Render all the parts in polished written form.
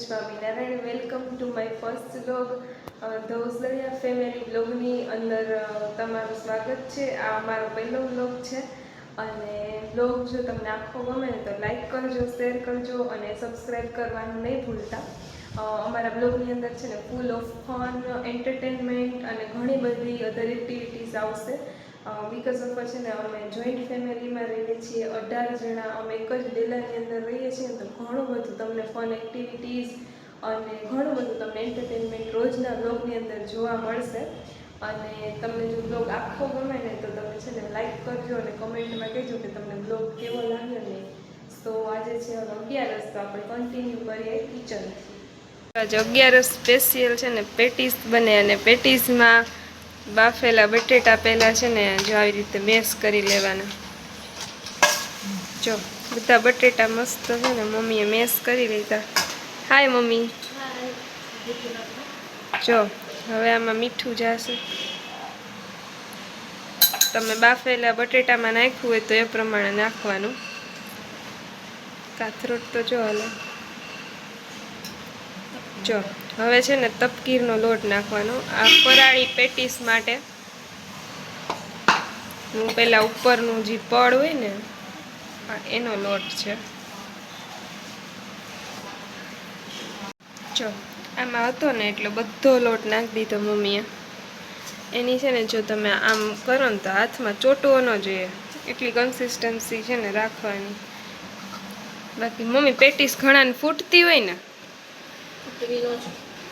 Swaminarayan. Welcome to my first vlog the Usalariya family વ્લોગની અંદર તમારું સ્વાગત છે. આ અમારો પહેલો વ્લોગ છે અને વ્લોગ જો તમને આખો ગમે તો લાઈક કરજો, શેર કરજો અને સબસ્ક્રાઈબ કરવાનું નહીં ભૂલતા. અમારા બ્લોગની અંદર છે ને ફૂલ ઓફ ફન, એન્ટરટેનમેન્ટ અને ઘણી બધી અધર એક્ટિવિટીઝ આવશે. બીકોઝ ઓફ છે ને અમે જોઈન્ટ ફેમિલીમાં રહીએ છીએ, 18 જણા. અમે એક જ ડેલાની અંદર રહીએ છીએ તો ઘણું બધું તમને ફન એક્ટિવિટીઝ અને ઘણું બધું તમને એન્ટરટેનમેન્ટ રોજના બ્લોગની અંદર જોવા મળશે. અને તમને જો બ્લોગ આખો ગમે ને તો તમે છે ને લાઈક કરજો અને કમેન્ટમાં કહેજો કે તમને બ્લોગ કેવો લાગ્યો ને. તો આજે છે 11 તો આપણે કન્ટિન્યુ કરીએ કિચનથી. આજે 11 સ્પેશિયલ છે ને પેટીસ બને અને પેટીસમાં બાફેલા બટેટા પહેલાં છે ને જો આવી રીતે મેશ કરી લેવાના. જો બધા બટેટા મસ્ત છે ને મમ્મીએ મેશ કરી લીધા. Hi mummy. જો હવે આમાં મીઠું જશે. તમે બાફેલા બટેટામાં નાખ્યું હોય તો એ પ્રમાણે નાખવાનું. કાથરોટ તો જો હાલો. જો હવે છે ને તપકીરનો લોટ નાખવાનો. આ ફરાળી પેટીસ માટે હું પહેલાં ઉપરનું જે પડ હોય ને એનો લોટ છે. જો આમાં હતો ને એટલે બધો લોટ નાખી દીધો મમ્મીએ. એની છે ને જો તમે આમ કરો ને તો હાથમાં ચોટવો ન જોઈએ, એટલી કન્સિસ્ટન્સી છે ને રાખવાની. બાકી મમ્મી પેટીસ ઘણાને ફૂટતી હોય ને,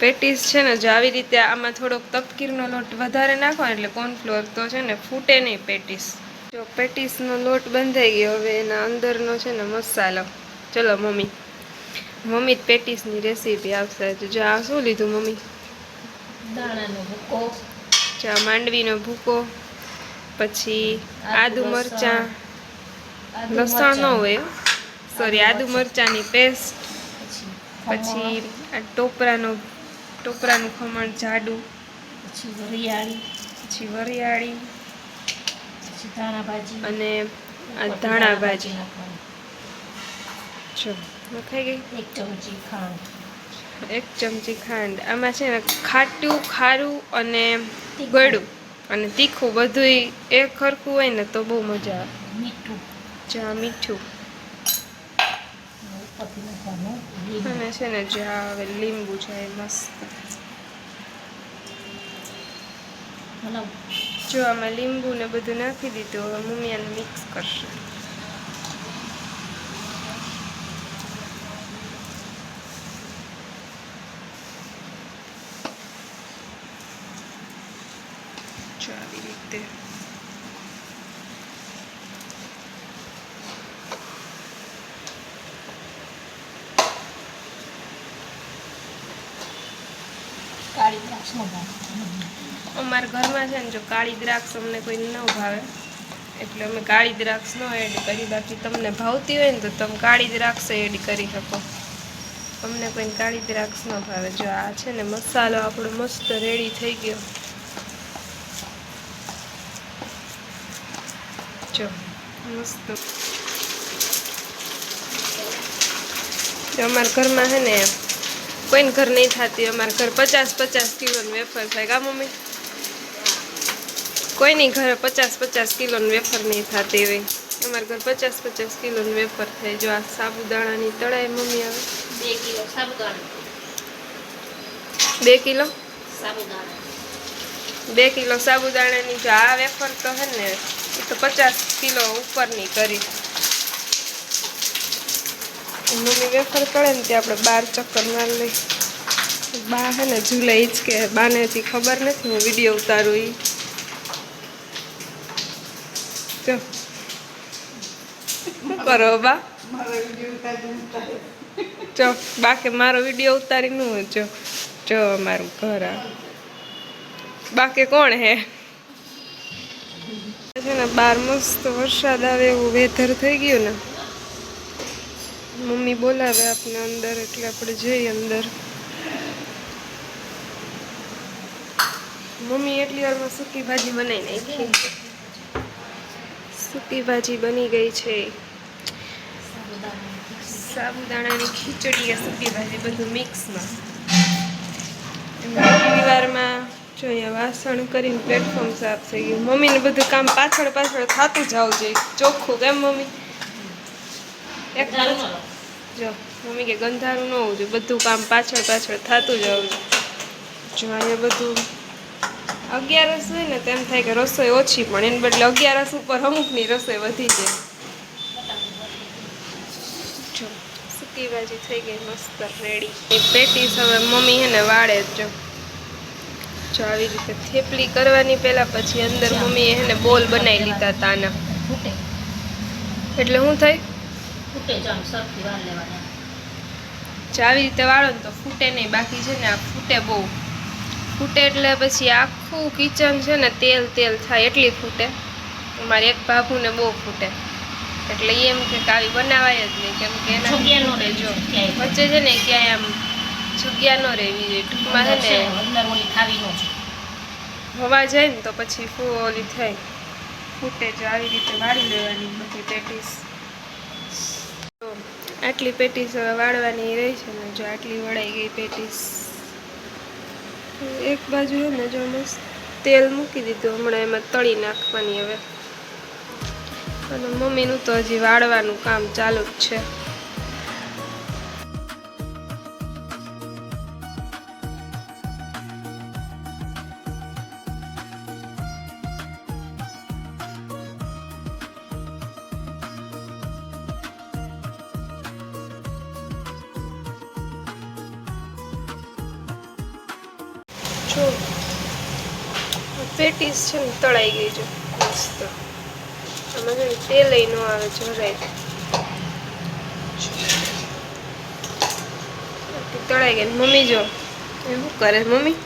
પેટીસ છે ને જો આવી રીતે આમાં થોડોક તપકીરનો લોટ વધારે નાખવાનો એટલે કોર્નફ્લોર તો છે ને ફૂટે નહીં પેટીસ. જો પેટીસનો લોટ બંધાઈ ગયો. હવે એના અંદરનો છે ને મસાલો. ચલો મમ્મી જ પેટીસની રેસીપી આવશે. જો આ શું લીધું મમ્મી? દાણાનો ભૂકો, ચા માંડવીનો ભૂકો, પછી આદુ મરચાં, લસણ ન હોય, સોરી આદુ મરચાંની પેસ્ટ, પછી આ ટોપરાનું ખમણ જાડું, પછી વરિયાળી, પછી ધાણાભાજી અને આ ધાણાભાજી. જો નખાઈ ગઈ. 1 ચમચી ખાંડ. આમાં છે ને ખાટું, ખારું અને ગળું અને તીખું બધુંય એક સરખું હોય ને તો બહુ મજા આવે. મીઠું અને છે ને જ્યાં હવે લીંબુ છે મસ્ત. જો આમાં લીંબુ ને બધું નાખી દીધું. હવે મમ્મી આને મિક્સ કરશે. જો આવી રીતે કાળી દ્રાક્ષ નો ભાવ. અમારા ઘરમાં છે ને જો કાળી દ્રાક્ષ અમને કોઈ ન ભાવે એટલે અમે કાળી દ્રાક્ષ ન એડ કરી. બાકી તમને ભાવતી હોય ને તો તમે કાળી દ્રાક્ષ એડ કરી શકો. અમને કોઈ કાળી દ્રાક્ષ ન ભાવે. જો આ છે ને મસાલો આપણો મસ્ત રેડી થઈ ગયો. જો મસ્ત. જો અમારા ઘરમાં છે ને કોઈને ઘર નહીં થતી. અમારા ઘર 50-50 કિલોની વેફર થાય. કા મમ્મી? કોઈની ઘરે 50-50 કિલોની વેફર નહીં થતી હોય. અમારા ઘર 50-50 કિલોની વેફર થાય. જો આ સાબુદાણાની તળાઈ મમ્મી આવે. 2 કિલો સાબુદાણા. 2 કિલો સાબુદાણા. 2 કિલો સાબુદાણાની જો આ વેફર તો હે ને એ તો 50 કિલો ઉપરની કરી. મમ્મી વેફર કરે ને ત્યાં આપણે 12 ચક્કર મારી લઈ. બા હે ને ઝૂલે જ કે બાનેથી ખબર નથી હું વિડીયો ઉતારું. એ જો શું કરો બા? જો બા કે મારો વિડીયો ઉતારી ન હોય. જો અમારું ઘર આ બાકી કોણ હે છે ને બહાર મસ્ત વરસાદ આવે એવું વેધર થઈ ગયું ને. મમ્મી બોલાવે આપને અંદર એટલે આપણે જઈએ અંદર. મમ્મી એટલી વારમાં સૂકી ભાજી બનાવી નાખી. સૂકી ભાજી બની ગઈ છે. સાબુદાણાની ખીચડી કે સૂકી ભાજી બધું મિક્સમાં. રવિવારમાં જો અહીંયા વાસણ કરીને પ્લેટફોર્મ સાફ થઈ ગયું. મમ્મીને બધું કામ પાછળ પાછળ થતું જવું જોઈએ ચોખ્ખું. કેમ મમ્મી? એક જો મમ્મી કે ગંધારું ન હોવું જોઈએ, બધું કામ પાછળ પાછળ થતું જવું જોઈએ. જો અહીંયા બધું 11 હોય ને તેમ થાય કે રસોઈ ઓછી, પણ એને બદલે 11 ઉપર અમુકની રસોઈ વધી જાય. જો સૂકી ભાજી થઈ ગઈ મસ્ત રેડી. એ પેટીસ હવે મમ્મી હે ને વાળે જ જો આવી રીતે થેપલી કરવાની પહેલા, પછી અંદર મમ્મીએ હે ને બોલ બનાવી લીધા હતા આના. એટલે શું થાય? જો આવી રીતે વાળો ને તો ફૂટે નહીં, બાકી છે ને આ ફૂટે બહુ. ફૂટે એટલે પછી આખું કિચન છે ને તેલ તેલ થાય એટલી ફૂટે. અમારે એક ભાભુને બહુ ફૂટે, એટલે એમ કે આવી બનાવાય જ નહીં, કેમ કે એના જો વચ્ચે છે ને ક્યાંય આમ જગ્યા ન રહેવી જોઈએ. ટૂંકમાં છે ને હવા જાય ને તો પછી ઓલી થાય ફૂટે. જો આવી રીતે વાળી લેવાની બધી પેટીસ. આટલી પેટીસ હવે વાળવાની રહી છે ને, જો આટલી વળાઈ ગઈ પેટીસ. એક બાજુ છે ને જો મસ્ત તેલ મૂકી દીધું, હમણાં એમાં તળી નાખવાની હવે. અને મમ્મીનું તો હજી વાળવાનું કામ ચાલુ જ છે. જો પેટીસ છે ને તળાઈ ગઈ છે મસ્ત. આમાં છે ને તેલ ન આવે જરાય. તળાઈ ગઈ. મમ્મી જો શું કરે મમ્મી?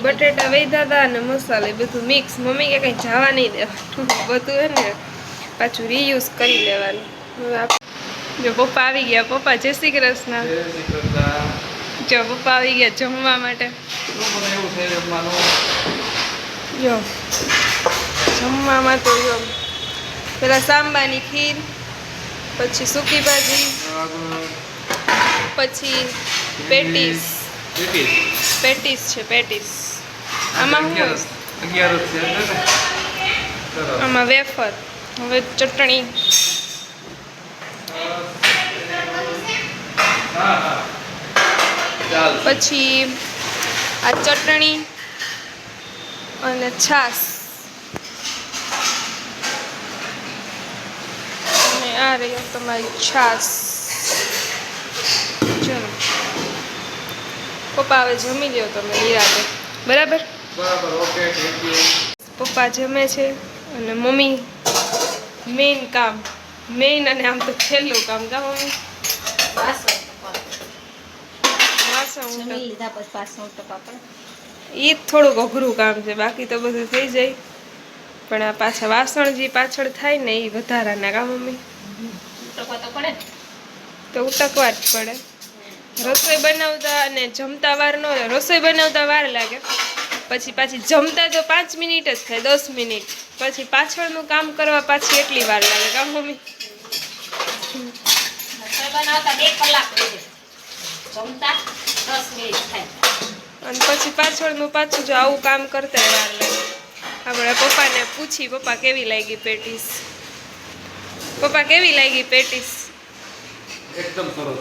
બટેટા વેધા હતા અને મસાલા બધું મિક્સ. મમ્મી કે કઈ જવા નહીં દેવાનું, બધું હે ને પાછું રીયુઝ કરી લેવાનું. જો પપ્પા આવી ગયા. પપ્પા જય શ્રી કૃષ્ણ. જો પપ્પા આવી ગયા જમવા માટે. જો જમવામાં તો જો પેલા સાંબાની ખીર, પછી સૂકી ભાજી, પછી પેટીસ. પેટીસ છે પેટીસ. આમાં શું? આમાં વેફર, હવે ચટણી, પછી આ ચટણી અને છાશ, અને આ રહી તમારી છાશ. ચલો પપ્પા હવે જમી લ્યો તમે નિરાતે. બરાબર? પપ્પા જમે છે અને મમ્મી મેઇન કામ, મેઇન અને આમ તો છેલ્લું કામ. કા મમ્મી? એ થોડુંક અઘરું કામ છે, બાકી તો બધું થઈ જાય. પણ આ પાછા વાસણ જે પાછળ થાય ને એ વધારાના. કા મમ્મી? તો ઉટકવા જ પડે. રસોઈ બનાવતા અને જમતા વાર ન રહે. રસોઈ બનાવતા વાર લાગે, પછી પાછી જમતા તો 5 મિનિટ જ થાય, 10 મિનિટ. પછી પાછળનું કામ કરવા પાછી એટલી વાર લાગે. કા મમ્મી? અને પછી પાછળનું પાછું જો આવું કામ કરતા વાર લાગે. આપણે પપ્પાને પૂછી, પપ્પા કેવી લાગી પેટીસ? પપ્પા કેવી લાગી પેટીસ? એકદમ સરસ.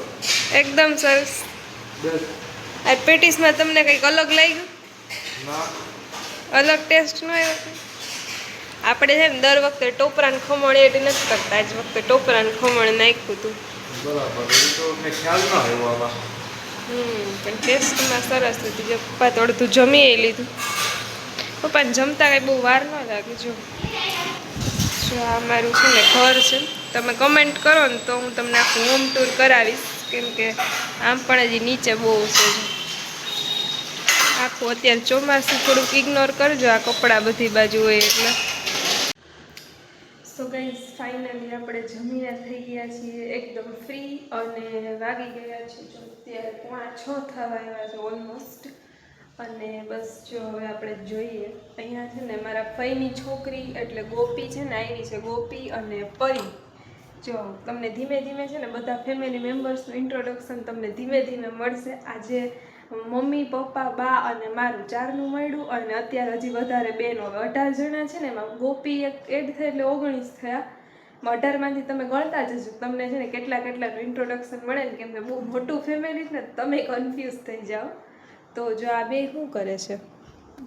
એકદમ સરસ. આ પેટીસમાં તમને કંઈક અલગ લાગ્યું? અલગ ટેસ્ટ ન આવ્યો? આપણે છે ને દર વખતે ટોપરાને ખમણ એડ નથી કરતા, આજ વખતે ટોપરાને ખમણ નાખ્યું હતું. બરાબર, એ તો મેં ખ્યાલ ન આવ્યો આમાં. પણ ટેસ્ટમાં સરસ હતી. જો પપ્પા તો અડધું જમી લીધું. પપ્પાને જમતા કંઈ બહુ વાર ન લાગે. જો આ મારું છે ને ઘર છે. તમે કમેન્ટ કરો ને તો હું તમને આખું હોમ ટૂર કરાવીશ, કેમ કે આમ પણ હજી નીચે બહુ છે. આખું અત્યારે ચોમાસું થોડુંક ઇગ્નોર કરજો, આ કપડાં બધી બાજુ હોય એટલે. સો ગાઈઝ ફાઇનલી આપણે જમીને થઈ ગયા છીએ એકદમ ફ્રી, અને વાગી ગયા છે જો અત્યારે 5:45 થવા આવ્યા છે ઓલમોસ્ટ. અને બસ જો હવે આપણે જોઈએ અહીંયા છે ને મારા ફઈની છોકરી એટલે ગોપી છે ને આવી છે, ગોપી અને પરી. જો તમને ધીમે ધીમે છે ને બધા ફેમિલી મેમ્બર્સનું ઇન્ટ્રોડક્શન તમને ધીમે ધીમે મળશે. આજે મમ્મી, પપ્પા, બા અને મારું 4નું મળ્યું અને અત્યારે હજી વધારે બેનો, હવે 18 જણા છે ને એમાં ગોપી એક એડ થઈ એટલે 19 થયા. 18માંથી તમે ગણતા જજો, તમને છે ને કેટલા કેટલાનું ઇન્ટ્રોડક્શન મળે ને, કેમ કે બહુ મોટું ફેમિલી છે ને તમે કન્ફ્યુઝ થઈ જાઓ. તો જો આ બે શું કરે છે?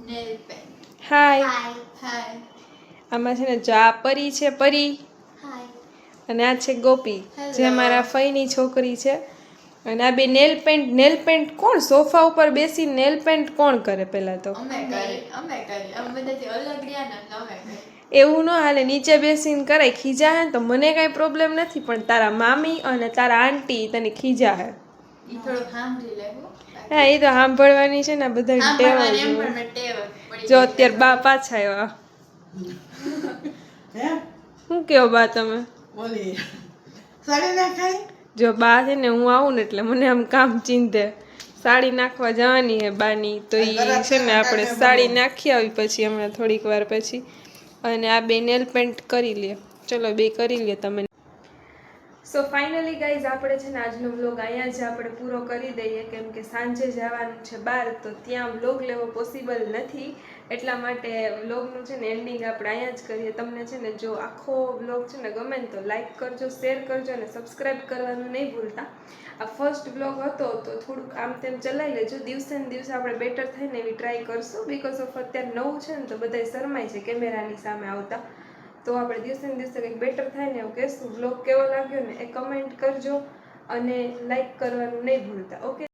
Nail paint. હાય. હાય. આમાં છે ને જો આ પરી છે, પરી, હાય. અને આ છે ગોપી, જે Hello. મારા ફઈની છોકરી છે. અને આ બે નેલ પેન્ટ કોણ સોફા ઉપર બેસી નેલ પેન્ટ કોણ કરે પહેલા તો? અમે બધાથી અલગ રહ્યા ને અમે કરી. એવું ન હાલે, નીચે બેસીને કરાય. ખીજા હે ને તો મને કાંઈ પ્રોબ્લેમ નથી, પણ તારા મામી અને તારા આંટી તને ખીજા હે. ઈ થોડું સાંભળી લેવું. હા, એ તો સાંભળવાની છે ને બધા ટેવ સાંભળવાની એમ જ હોય. પણ મેં ટેવ પડી જો ગઈ. અત્યારે બા પાછા આવ્યા. શું કહો બા તમે? બોલી સાડી ના ખાઈ જો બા છે ને હું આવું ને એટલે મને આમ કામ ચીંધે. સાડી નાખવા જવાની હે બાની, તો એ છે ને આપણે સાડી નાખી આવી પછી હમણાં થોડીક વાર પછી. અને આ બે નેલ પેન્ટ કરી લે. ચલો બે કરી લે તમે. સો ફાઇનલી ગાઈઝ આપણે છે ને આજનો વ્લોગ અહીંયા જ આપણે પૂરો કરી દઈએ, કેમ કે સાંજે જવાનું છે બહાર, તો ત્યાં વ્લોગ લેવો પોસિબલ નથી. એટલા માટે વ્લોગનું છે ને એન્ડિંગ આપણે અહીંયા જ કરીએ. તમને છે ને જો આખો વ્લોગ છે ને ગમે ને તો લાઇક કરજો, શેર કરજો અને સબસ્ક્રાઈબ કરવાનું નહીં ભૂલતા. આ ફર્સ્ટ વ્લોગ હતો તો થોડુંક આમ તેમ ચલાવી લેજો. દિવસે ને દિવસે આપણે બેટર થઈને એવી ટ્રાય કરશું, બિકોઝ ઓફ અત્યારે નવું છે ને તો બધાય શરમાય છે કેમેરાની સામે આવતા. તો આપણે દિવસે ને દિવસે કંઈક બેટર થાય ને એવું કહેશું. વ્લોગ કેવો લાગ્યો ને એ કમેન્ટ કરજો અને લાઈક કરવાનું નહીં ભૂલતા. ઓકે.